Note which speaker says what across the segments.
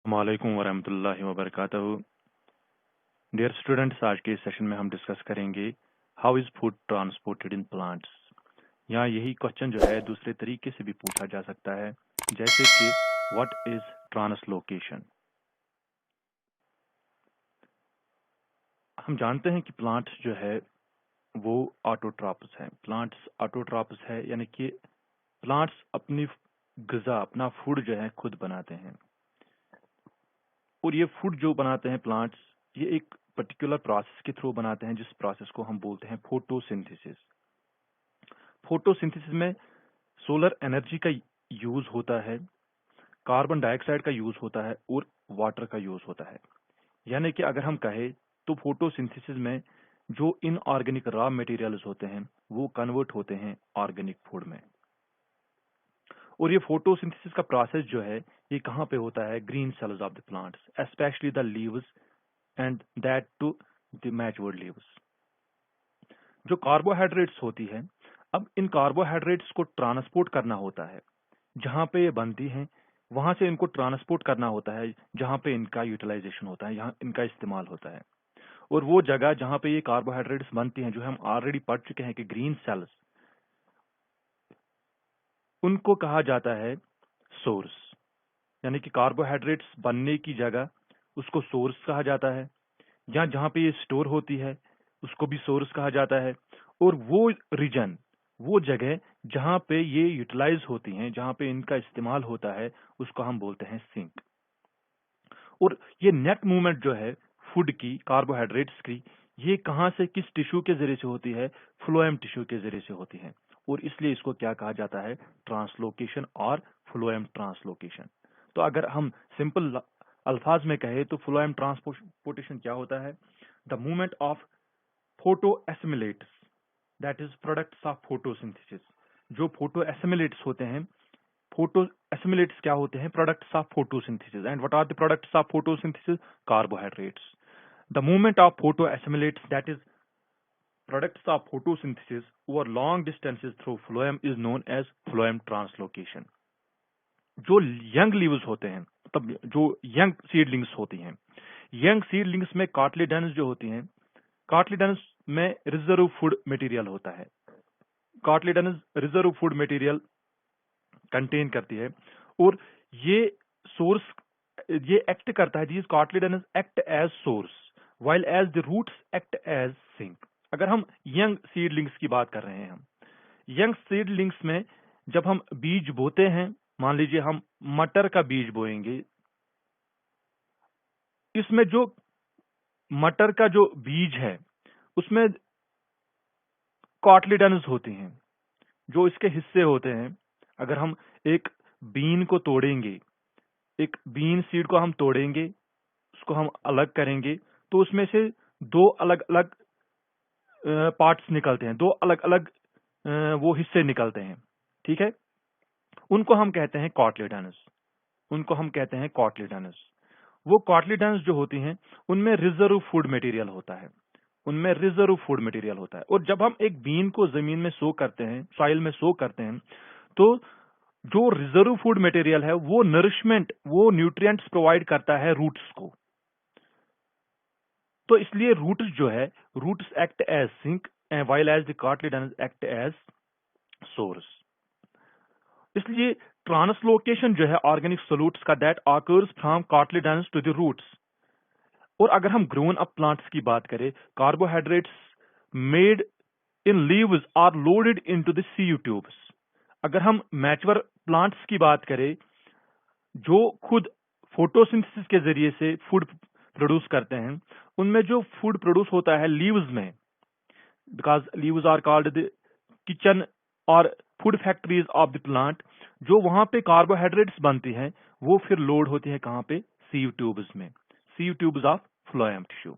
Speaker 1: वालेकुम वरहमतुल्लाहि वबरकातुहू। Dear students, आज के इस सेशन में हम डिस्कस करेंगे how is food transported in plants. यहाँ यही क्वेश्चन जो है दूसरे तरीके से भी पूछा जा सकता है, जैसे कि व्हाट इज ट्रांसलोकेशन। हम जानते हैं कि प्लांट्स जो है वो ऑटोट्रॉपस है। प्लांट्स ऑटोट्रॉपस है, यानी कि प्लांट्स अपनी ग़िज़ा, अपना फूड जो है खुद बनाते हैं। और ये फूड जो बनाते हैं प्लांट्स, ये एक पर्टिकुलर प्रोसेस के थ्रू बनाते हैं, जिस प्रोसेस को हम बोलते हैं फोटोसिंथेसिस। फोटोसिंथेसिस में सोलर एनर्जी का यूज होता है, कार्बन डाइऑक्साइड का यूज होता है और वाटर का यूज होता है। यानी कि अगर हम कहें तो फोटोसिंथेसिस में जो इनऑर्गेनिक रॉ मटेरियल्स होते हैं वो कन्वर्ट होते हैं ऑर्गेनिक फूड में। और ये फोटोसिंथेसिस का प्रोसेस जो है ये कहाँ पे होता है? Green cells of the plants, specially the leaves and that too the matured leaves. जो कार्बोहाइड्रेट्स होती है, अब इन कार्बोहाइड्रेट्स को ट्रांसपोर्ट करना होता है। जहाँ पे ये बनती हैं वहां से इनको ट्रांसपोर्ट करना होता है जहाँ पे इनका यूटिलाइजेशन होता है, यहाँ इनका इस्तेमाल होता है। और वो जगह जहाँ पे ये कार्बोहाइड्रेट्स बनती हैं, जो हम ऑलरेडी पढ़ चुके हैं कि ग्रीन सेल्स, उनको कहा जाता है सोर्स। यानी कि कार्बोहाइड्रेट्स बनने की जगह उसको सोर्स कहा जाता है, या जहाँ पे ये स्टोर होती है उसको भी सोर्स कहा जाता है। और वो रीजन, वो जगह जहाँ पे ये यूटिलाइज होती हैं, जहाँ पे इनका इस्तेमाल होता है, उसको हम बोलते हैं सिंक। और ये नेट मूवमेंट जो है फूड की, कार्बोहाइड्रेट्स की, ये कहाँ से किस टिश्यू के जरिए से होती है? फ्लोएम टिश्यू के जरिए से होती है। और इसलिए इसको क्या कहा जाता है? ट्रांसलोकेशन और फ्लोएम ट्रांसलोकेशन। तो अगर हम सिंपल अल्फाज में कहें तो फ्लोएम ट्रांसपोर्टेशन क्या होता है? The movement of photo assimilates, that is products of photosynthesis. जो फोटो एसिमिलेट्स होते हैं, फोटो एसिमिलेट्स क्या होते हैं? Products of photosynthesis. And what are the products of photosynthesis? Carbohydrates. The movement of photo assimilates, that is products of photosynthesis over long distances through phloem is known as phloem translocation. जो young leaves होते हैं, तब जो young seedlings होती हैं, young seedlings में कार्टिलेडन्स जो होती हैं, कार्टिलेडन्स में रिजर्व फूड मटेरियल होता है। Cotyledons reserve food material contain करती है और ये सोर्स, ये एक्ट करता है, these cotyledons act as source while as the roots act as sink. अगर हम यंग सीडलिंग्स की बात कर रहे हैं, हम यंग सीडलिंग्स में जब हम बीज बोते हैं, मान लीजिए हम मटर का बीज बोएंगे, इसमें जो मटर का जो बीज है उसमें कार्टिलेडन्स होती हैं, जो इसके हिस्से होते हैं। अगर हम एक बीन को तोड़ेंगे, एक बीन सीड को हम तोड़ेंगे, उसको हम अलग करेंगे, तो उसमें से दो अलग अलग पार्ट्स निकलते हैं, दो अलग अलग वो हिस्से निकलते हैं, ठीक है। उनको हम कहते हैं कार्टिलेडन्स, उनको हम कहते हैं कार्टिलेडन्स। वो कार्टिलेडन्स जो होती हैं उनमें रिजर्व फूड मटेरियल होता है, उनमें रिजर्व फूड मटेरियल होता है। और जब हम एक बीन को जमीन में सो करते हैं, सॉइल में सो करते हैं, तो जो रिजर्व फूड मटेरियल है वो नरिशमेंट, वो न्यूट्रिएंट्स प्रोवाइड करता है रूट्स को। तो इसलिए रूट्स जो है, roots act as sink while as the cartilaginous act as source. इसलिए ट्रांसलोकेशन जो है ऑर्गेनिक सोल्यूट्स का, that occurs from cotyledons to the roots. और अगर हम ग्रोन अप प्लांट्स की बात करें, carbohydrates made in leaves are loaded into the sieve tubes. अगर हम मैच्योर प्लांट्स की बात करें जो खुद फोटोसिंथेसिस के जरिए से फूड प्रोड्यूस करते हैं, उनमें जो फूड प्रोड्यूस होता है लीव्स में, because leaves are called the kitchen और food factories of the plant, जो वहां पे कार्बोहाइड्रेट्स बनती हैं वो फिर लोड होती है कहाँ पे? सीयू ट्यूब्स में, sieve tubes of phloem tissue.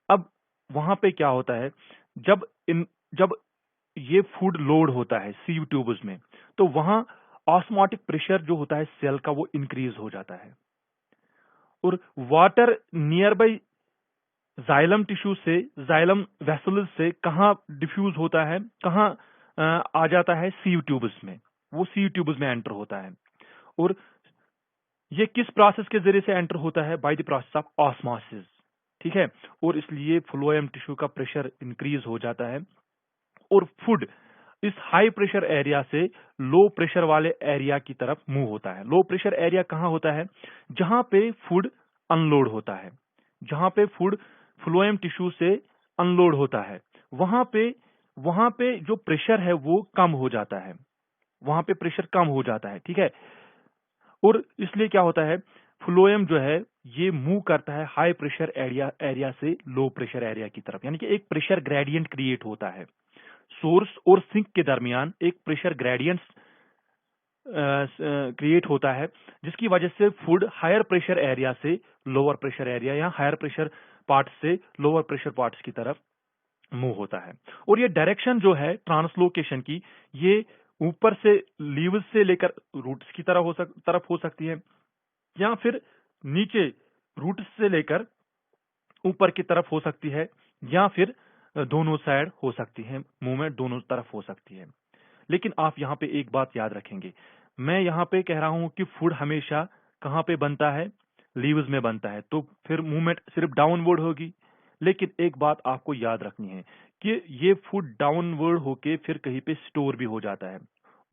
Speaker 1: अब वहां पे क्या होता है, जब ये फूड लोड होता है सीयू ट्यूब्स में, तो वहां ऑस्मोटिक प्रेशर जो होता है सेल का वो इंक्रीज हो जाता है, और water near by xylem tissue से, जाइलम वेसल्स से कहाँ डिफ्यूज होता है, कहाँ आ जाता है? सीयू ट्यूब्स में, वो सीयू ट्यूब्स में एंटर होता है। और ये किस प्रोसेस के जरिए से एंटर होता है? By the process of osmosis, ठीक है। और इसलिए फ्लोएम टिश्यू का प्रेशर इंक्रीज हो जाता है और फूड इस हाई प्रेशर एरिया से लो प्रेशर वाले एरिया की तरफ मूव होता है। लो प्रेशर एरिया कहां होता है? जहां पे फूड अनलोड होता है, जहां पे फूड फ्लोएम टिश्यू से अनलोड होता है, वहां पे जो प्रेशर है वो कम हो जाता है, वहां पे प्रेशर कम हो जाता है, ठीक है। और इसलिए क्या होता है, फ्लोएम जो है ये मूव करता है हाई प्रेशर एरिया से लो प्रेशर एरिया की तरफ, यानी कि एक प्रेशर ग्रेडियंट क्रिएट होता है। सोर्स और सिंक के दरमियान एक प्रेशर ग्रेडियंट क्रिएट होता है, जिसकी वजह से फूड हायर प्रेशर एरिया से लोअर प्रेशर एरिया या हायर प्रेशर पार्ट से लोअर प्रेशर पार्ट्स की तरफ मूव होता है। और ये डायरेक्शन जो है ट्रांसलोकेशन की, ये ऊपर से लीव्स से लेकर रूट्स की तरफ हो सकती है, या फिर नीचे रूट्स से लेकर ऊपर की तरफ हो सकती है, या फिर दोनों साइड हो सकती है, मूवमेंट दोनों तरफ हो सकती है। लेकिन आप यहाँ पे एक बात याद रखेंगे, मैं यहाँ पे कह रहा हूं कि फूड हमेशा कहाँ पे बनता है? लीव्स में बनता है, तो फिर मूवमेंट सिर्फ डाउनवर्ड होगी। लेकिन एक बात आपको याद रखनी है कि ये फूड डाउनवर्ड होके फिर कहीं पे स्टोर भी हो जाता है,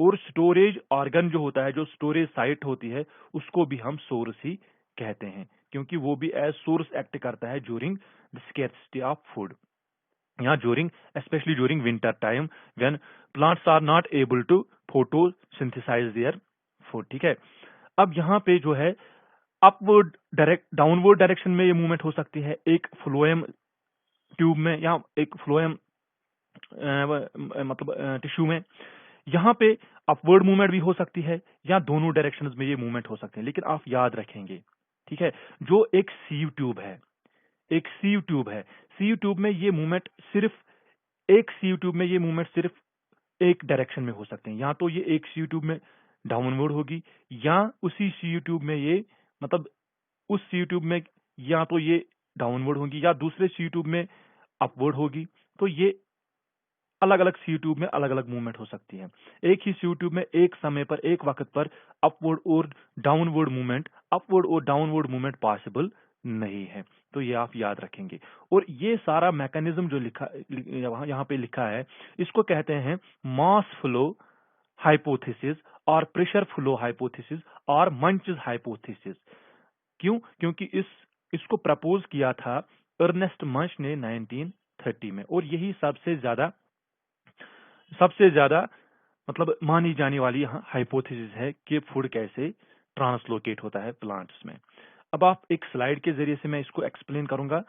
Speaker 1: और स्टोरेज ऑर्गन जो होता है, जो स्टोरेज साइट होती है, उसको भी हम सोर्स ही कहते हैं, क्योंकि वो भी एज सोर्स एक्ट करता है during the scarcity of food, या especially during winter time when plants are not able to photosynthesize their food, ठीक है। अब यहाँ पे जो है अपवर्ड डाउनवर्ड डायरेक्शन में ये मूवमेंट हो सकती है, एक फ्लोएम ट्यूब में या एक फ्लोएम मतलब टिश्यू में। यहाँ पे अपवर्ड मूवमेंट भी हो सकती है, या दोनों डायरेक्शंस में ये मूवमेंट हो सकते हैं। लेकिन आप याद रखेंगे, ठीक है, जो एक सीव ट्यूब है, एक सीव ट्यूब है, सीव ट्यूब में ये मूवमेंट सिर्फ एक सीव ट्यूब में ये मूवमेंट सिर्फ एक डायरेक्शन में हो सकते हैं, या तो ये एक सीव ट्यूब में डाउनवर्ड होगी, या उसी सीव ट्यूब में ये मतलब उस सीव ट्यूब में या तो ये डाउनवर्ड होगी, या दूसरे सीव ट्यूब में अपवर्ड होगी। तो ये अलग अलग सीव ट्यूब में अलग अलग मूवमेंट हो सकती है। एक ही सीव ट्यूब में एक समय पर, एक वक्त पर अपवर्ड और डाउनवर्ड मूवमेंट पॉसिबल नहीं है। तो ये आप याद रखेंगे। और ये सारा मैकेनिज्म जो यहाँ पे लिखा है, इसको कहते हैं मास फ्लो हाइपोथेसिस और प्रेशर फ्लो हाइपोथेसिस और मंचेस हाइपोथेसिस। क्यों? क्योंकि इसको प्रपोज किया था अर्नेस्ट मंच ने 1930 में, और यही सबसे ज्यादा मतलब मानी जाने वाली यहाँ हाइपोथेसिस है कि फूड कैसे ट्रांसलोकेट होता है प्लांट्स में। अब आप एक स्लाइड के जरिए से मैं इसको एक्सप्लेन करूंगा।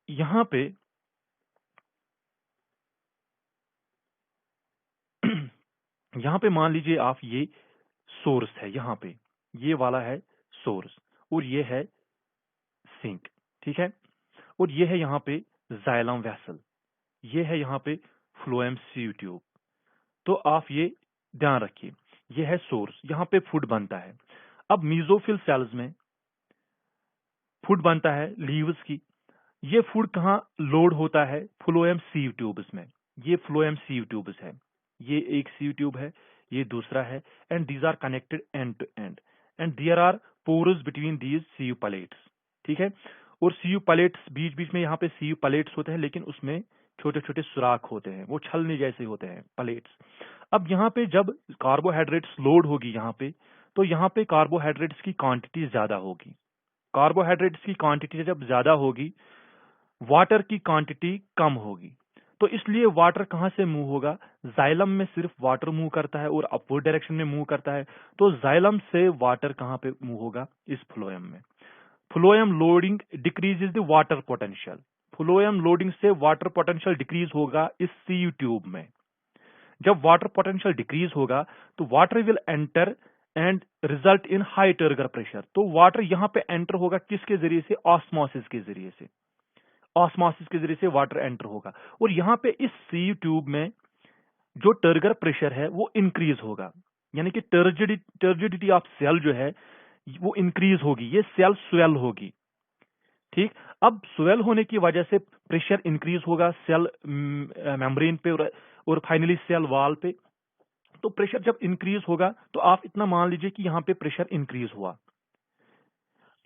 Speaker 1: यहाँ पे यहाँ पे मान लीजिए आप, ये सोर्स है, यहाँ पे ये वाला है सोर्स, और ये है सिंक, ठीक है। और ये है यहाँ पे जाइलम वेसल, ये है यहाँ पे फ्लोएम सीव ट्यूब। तो आप ये ध्यान रखिए, ये है सोर्स, यहाँ पे फूड बनता है। अब मीजोफिल सेल्स में फूड बनता है लीव्स की। ये फूड कहाँ लोड होता है? फ्लोएम सीव ट्यूब्स में। ये फ्लोएम सीव ट्यूब्स है, ये एक सीव ट्यूब है, ये दूसरा है, and these are connected end to end, and there are pores between these sieve plates, ठीक है। और सीव प्लेट्स बीच बीच में यहाँ पे सीव प्लेट्स होते हैं, लेकिन उसमें छोटे छोटे सुराख होते हैं, वो छलनी जैसे होते हैं प्लेट्स। अब यहाँ पे जब कार्बोहाइड्रेट्स लोड होगी यहाँ पे, तो यहाँ पे कार्बोहाइड्रेट्स की क्वांटिटी ज्यादा होगी। कार्बोहाइड्रेट्स की क्वांटिटी जब ज्यादा होगी, वाटर की क्वांटिटी कम होगी। तो इसलिए वाटर कहां से मूव होगा? जाइलम में सिर्फ वाटर मूव करता है और अपवर्ड डायरेक्शन में मूव करता है। तो जाइलम से वाटर कहां पे मूव होगा? इस फ्लोएम में। Phloem loading decreases the water potential. Phloem loading से वाटर पोटेंशियल डिक्रीज होगा इस सीव ट्यूब में। जब वाटर पोटेंशियल डिक्रीज होगा तो water will enter and result in high turgor pressure. तो वाटर यहां पे एंटर होगा किसके जरिए से? ऑस्मोसिस के जरिए से। ऑस्मोसिस के जरिए से वाटर एंटर होगा, और यहाँ पे इस सीव ट्यूब में जो टर्गर प्रेशर है वो इंक्रीज होगा, यानी कि टर्जिडिटी ऑफ सेल जो है वो इंक्रीज होगी, ये सेल स्वेल होगी, ठीक। अब स्वेल होने की वजह से प्रेशर इंक्रीज होगा सेल मेम्ब्रेन पे और फाइनली सेल वॉल पे। तो प्रेशर जब इंक्रीज होगा तो आप इतना मान लीजिए कि यहाँ पे प्रेशर इंक्रीज हुआ,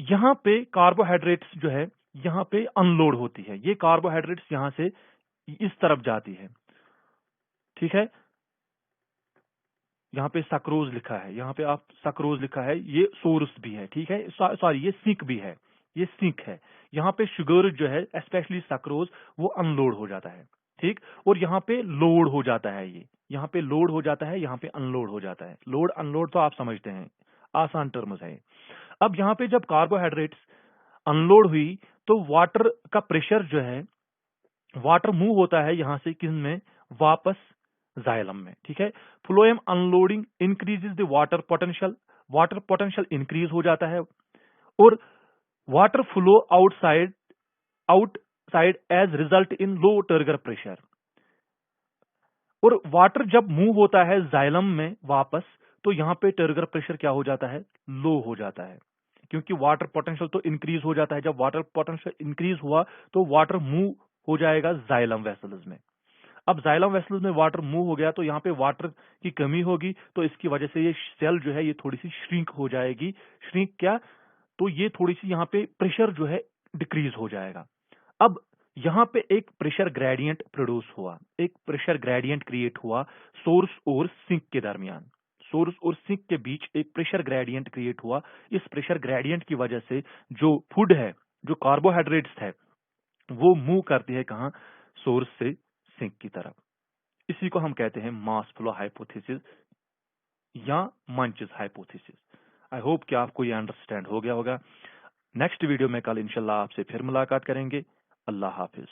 Speaker 1: यहाँ पे कार्बोहाइड्रेट्स जो है यहाँ पे अनलोड होती है, ये कार्बोहाइड्रेट्स यहाँ से इस तरफ जाती है, ठीक है। यहाँ पे सक्रोज लिखा है, यहाँ पे आप सक्रोज लिखा है, ये सोर्स भी है, ठीक है। सॉरी ये सिंक भी है, ये सिंक है। यहाँ पे शुगर जो है स्पेशली सक्रोज वो अनलोड हो जाता है, ठीक। और यहाँ पे लोड हो जाता है, ये यहाँ पे लोड हो जाता है, यहाँ पे अनलोड हो जाता है। लोड अनलोड तो आप समझते हैं, आसान टर्म्स है। अब यहाँ पे जब कार्बोहाइड्रेट्स अनलोड हुई तो वाटर का प्रेशर जो है, वाटर मूव होता है यहां से किन में, वापस जाइलम में, ठीक है। Phloem unloading increases the water potential increase हो जाता है और water flow outside as result in low turgor pressure. और वाटर जब मूव होता है जाइलम में वापस, तो यहाँ पे टर्गर प्रेशर क्या हो जाता है, लो हो जाता है, क्योंकि वाटर पोटेंशियल तो इंक्रीज हो जाता है। जब वाटर पोटेंशियल इंक्रीज हुआ तो वाटर मूव हो जाएगा जाइलम वेसल्स में। अब जाइलम वेसल्स में वाटर मूव हो गया तो यहाँ पे वाटर की कमी होगी, तो इसकी वजह से ये सेल जो है ये थोड़ी सी श्रिंक हो जाएगी। श्रिंक क्या, तो ये थोड़ी सी यहाँ पे प्रेशर जो है डिक्रीज हो जाएगा। अब यहाँ पे एक प्रेशर ग्रेडियंट प्रोड्यूस हुआ, एक प्रेशर ग्रेडियंट क्रिएट हुआ सोर्स और सिंक के दरमियान। सोर्स और सिंक के बीच एक प्रेशर ग्रेडियंट क्रिएट हुआ। इस प्रेशर ग्रेडियंट की वजह से जो फूड है, जो कार्बोहाइड्रेट्स है, वो मूव करती है कहाँ, सोर्स से सिंक की तरफ। इसी को हम कहते हैं मास फ्लो हाइपोथेसिस या मंचेस हाइपोथेसिस। आई होप कि आपको ये अंडरस्टैंड हो गया होगा। नेक्स्ट वीडियो में कल इंशाल्लाह आपसे फिर मुलाकात करेंगे। अल्लाह हाफिज।